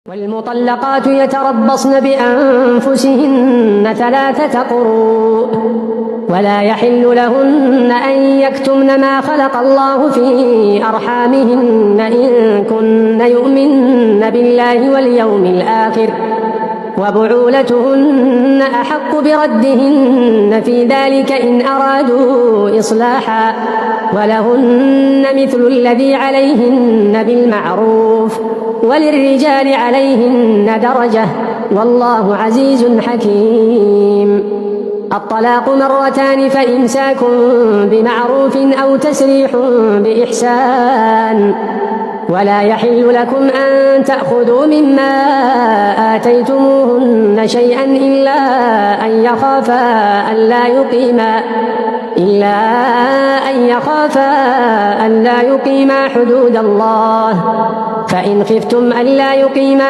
والمطلقات يتربصن بأنفسهن 3 قروء ولا يحل لهن أن يكتمن ما خلق الله في أرحامهن إن كن يؤمن بالله واليوم الآخر وبعولتهن أحق بردهن في ذلك إن أرادوا إصلاحا ولهن مثل الذي عليهن بالمعروف وللرجال عليهن درجة والله عزيز حكيم. الطلاق 2 فإمساك بمعروف أو تسريح بإحسان ولا يحل لكم أن تأخذوا مما آتيتموهن شيئا إلا أن يخافا ألا يقيما حدود الله فإن خفتم ألا يقيما